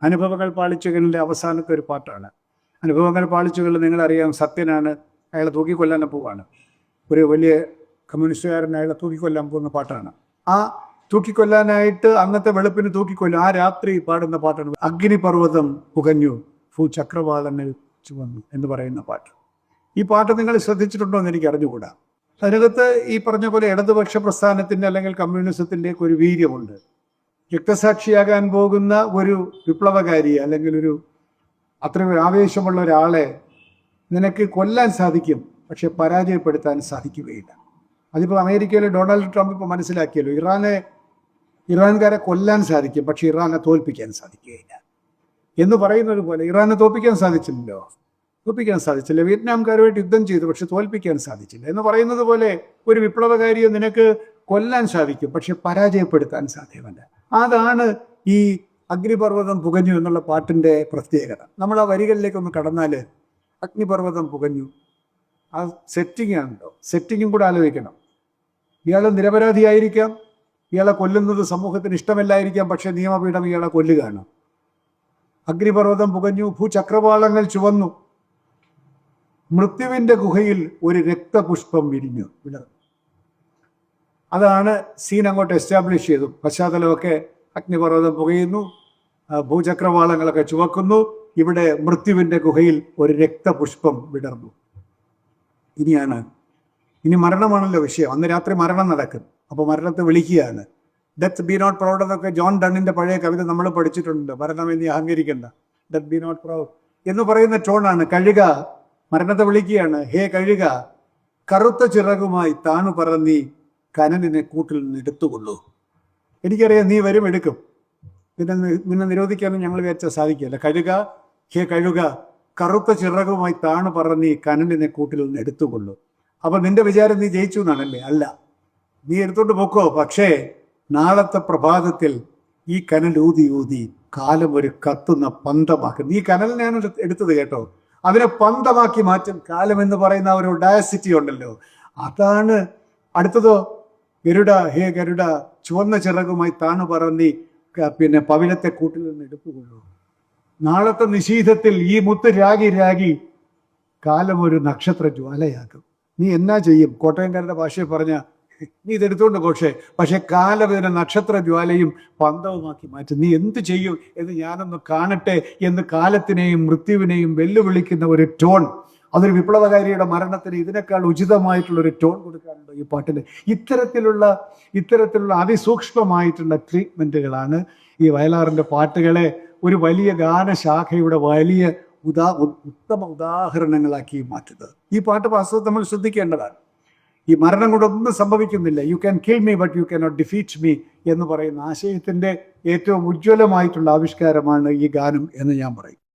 അനുഭവങ്ങൾ പാളിച്ചകളിലെ അവസാനത്തെ ഒരു പാട്ടാണ്. അനുഭവങ്ങൾ പാളിച്ചകളിൽ നിങ്ങളറിയാം, സത്യനാണ്, അയാളെ തൂക്കിക്കൊല്ലാൻ പോവാണ്. ഒരു വലിയ കമ്മ്യൂണിസ്റ്റുകാരൻ അയാളെ തൂക്കിക്കൊല്ലാൻ പോകുന്ന പാട്ടാണ്. ആ തൂക്കിക്കൊല്ലാനായിട്ട് അന്നത്തെ വെളുപ്പിന് തൂക്കിക്കൊല്ലും. ആ രാത്രി പാടുന്ന പാട്ടാണ് അഗ്നിപർവ്വതം പുകഞ്ഞു ഭൂചക്രവാളങ്ങൾ ചുവന്നു എന്ന് പറയുന്ന പാട്ട്. ഈ പാട്ട് നിങ്ങൾ ശ്രദ്ധിച്ചിട്ടുണ്ടോ എന്ന് എനിക്ക് അറിഞ്ഞുകൂടാ. അതിനകത്ത് ഈ പറഞ്ഞ പോലെ ഇടതുപക്ഷ പ്രസ്ഥാനത്തിൻ്റെ അല്ലെങ്കിൽ കമ്മ്യൂണിസത്തിൻ്റെ ഒരു വീര്യമുണ്ട്. രക്തസാക്ഷിയാകാൻ പോകുന്ന ഒരു വിപ്ലവകാരി അല്ലെങ്കിൽ അത്രയും ഒരു ആവേശമുള്ള ഒരാളെ നിനക്ക് കൊല്ലാൻ സാധിക്കും, പക്ഷെ പരാജയപ്പെടുത്താൻ സാധിക്കുകയില്ല. അതിപ്പോൾ അമേരിക്കയിലെ ഡൊണാൾഡ് ട്രംപ് ഇപ്പോൾ മനസ്സിലാക്കിയല്ലോ, ഇറാൻകാരെ കൊല്ലാൻ സാധിക്കും, പക്ഷെ ഇറാനെ തോൽപ്പിക്കാൻ സാധിക്കുകയില്ല എന്ന് പറയുന്നത് പോലെ ഇറാനെ തോൽപ്പിക്കാൻ സാധിച്ചില്ല. വിയറ്റ്നാംകാരുമായിട്ട് യുദ്ധം ചെയ്തു, പക്ഷെ തോൽപ്പിക്കാൻ സാധിച്ചില്ല എന്ന് പറയുന്നത് പോലെ ഒരു വിപ്ലവകാരിയെ നിനക്ക് കൊല്ലാൻ സാധിക്കും, പക്ഷെ പരാജയപ്പെടുത്താൻ സാധ്യമല്ല. അതാണ് ഈ അഗ്നിപർവ്വതം പുകഞ്ഞു എന്നുള്ള പാട്ടിൻ്റെ പ്രത്യേകത. നമ്മൾ ആ വരികളിലേക്കൊന്ന് കടന്നാൽ, അഗ്നിപർവ്വതം പുകഞ്ഞു, ആ സെറ്റിംഗ് ആണല്ലോ, സെറ്റിങ്ങും കൂടെ ആലോചിക്കണം. ഇയാൾ നിരപരാധിയായിരിക്കാം, ഇയാളെ കൊല്ലുന്നത് സമൂഹത്തിന് ഇഷ്ടമല്ലായിരിക്കാം, പക്ഷെ നിയമപീഠം ഇയാളെ കൊല്ലുകയാണ്. അഗ്നിപർവ്വതം പുകഞ്ഞു, ഭൂചക്രവാളങ്ങൾ ചുവന്നു, മൃത്യുവിൻ്റെ ഗുഹയിൽ ഒരു രക്തപുഷ്പം വിടർന്നു. അതാണ് സീൻ അങ്ങോട്ട് എസ്റ്റാബ്ലിഷ് ചെയ്തു. പശ്ചാത്തലമൊക്കെ അഗ്നിപർവ്വതം പുകയുന്നു, ഭൂചക്രവാളങ്ങളൊക്കെ ചുവക്കുന്നു, ഇവിടെ മൃത്യുവിൻ്റെ ഗുഹയിൽ ഒരു രക്തപുഷ്പം വിടർന്നു. ഇനി മരണമാണല്ലോ വിഷയം. അന്ന് രാത്രി മരണം നടക്കും. അപ്പോൾ മരണത്തെ വിളിക്കുകയാണ്. ഡെത്ത് ബി നോട്ട് പ്രൗഡ് എന്നൊക്കെ ജോൺ ഡണ്ണിൻ്റെ പഴയ കവിത നമ്മൾ പഠിച്ചിട്ടുണ്ട്. മരണം എന്നീ അഹങ്കരിക്കണ്ട, ഡെത്ത് ബി നോട്ട് പ്രൗഡ് എന്ന് പറയുന്ന ടോണാണ്. കഴുക മരണത്തെ വിളിക്കുകയാണ്. ഹേ കഴുക, കറുത്ത ചിറകുമായി താണു പറന്നീ കനലിനെ കൂട്ടിൽ നിന്ന് എടുത്തുകൊള്ളൂ. എനിക്കറിയാം നീ വരും എടുക്കും, നിന്നെ നിരോധിക്കാനും ഞങ്ങൾ വിചാരിച്ചാൽ സാധിക്കില്ല. കഴുക, ഹേ കഴുക, കറുത്ത ചിറകുമായി താണു പറന്നീ കനലിനെ കൂട്ടിൽ നിന്ന് എടുത്തുകൊള്ളൂ. അപ്പൊ നിന്റെ വിചാരം നീ ജയിച്ചു എന്നാണല്ലേ? അല്ല, നീ എടുത്തോണ്ട് പോക്കോ, പക്ഷേ നാളത്തെ പ്രഭാതത്തിൽ ഈ കനൽ ഊതി ഊതി കാലം ഒരു കത്തുന്ന പന്തമാക്കും. നീ കനലിനെയാണ് എടുത്തത് കേട്ടോ, അതിനെ പന്തമാക്കി മാറ്റും കാലം എന്ന് പറയുന്ന ഒരു ഡയസിറ്റി ഉണ്ടല്ലോ, അതാണ്. അടുത്തതോ, ഗരുഡ, ഹേ ഗരുഡ, ചുവന്ന ചിറകുമായി താണു പറന്നീ പവിഴത്തെ കൂട്ടിൽ നിന്ന് എടുത്തുകൊള്ളൂ. നാളത്തെ നിശീഥത്തിൽ ഈ മുത്ത് രാഗി കാലം ഒരു നക്ഷത്ര ജ്വാലയാക്കും. നീ എന്നാ ചെയ്യും? കോട്ടയംകാരുടെ ഭാഷയിൽ പറഞ്ഞ നീ ഇതെടുത്തോണ്ട് പക്ഷെ കാലം ഇതിനെ നക്ഷത്ര ജ്വാലയും പന്തവുമാക്കി മാറ്റും. നീ എന്ത് ചെയ്യും എന്ന് ഞാനൊന്ന് കാണട്ടെ എന്ന് കാലത്തിനെയും മൃത്യുവിനെയും വെല്ലുവിളിക്കുന്ന ഒരു ടോൺ. അതൊരു വിപ്ലവകാരിയുടെ മരണത്തിന് ഇതിനേക്കാൾ ഉചിതമായിട്ടുള്ളൊരു ടോൺ കൊടുക്കാറുണ്ട് ഈ പാട്ടിൽ. ഇത്തരത്തിലുള്ള അതിസൂക്ഷ്മമായിട്ടുള്ള ട്രീറ്റ്മെൻറ്റുകളാണ് ഈ വയലാറിൻ്റെ പാട്ടുകളെ ഒരു വലിയ ഗാനശാഖയുടെ വലിയ ഉത്തമ ഉദാഹരണങ്ങളാക്കി മാറ്റുന്നത്. ഈ പാട്ട് വാസ്തവം നമ്മൾ ശ്രദ്ധിക്കേണ്ടതാണ്. ഈ മരണം കൊണ്ടൊന്നും സംഭവിക്കുന്നില്ല. You can kill me but you can not defeat me എന്ന് പറയുന്ന ആശയത്തിൻ്റെ ഏറ്റവും ഉജ്ജ്വലമായിട്ടുള്ള ആവിഷ്കാരമാണ് ഈ ഗാനം എന്ന് ഞാൻ പറയും.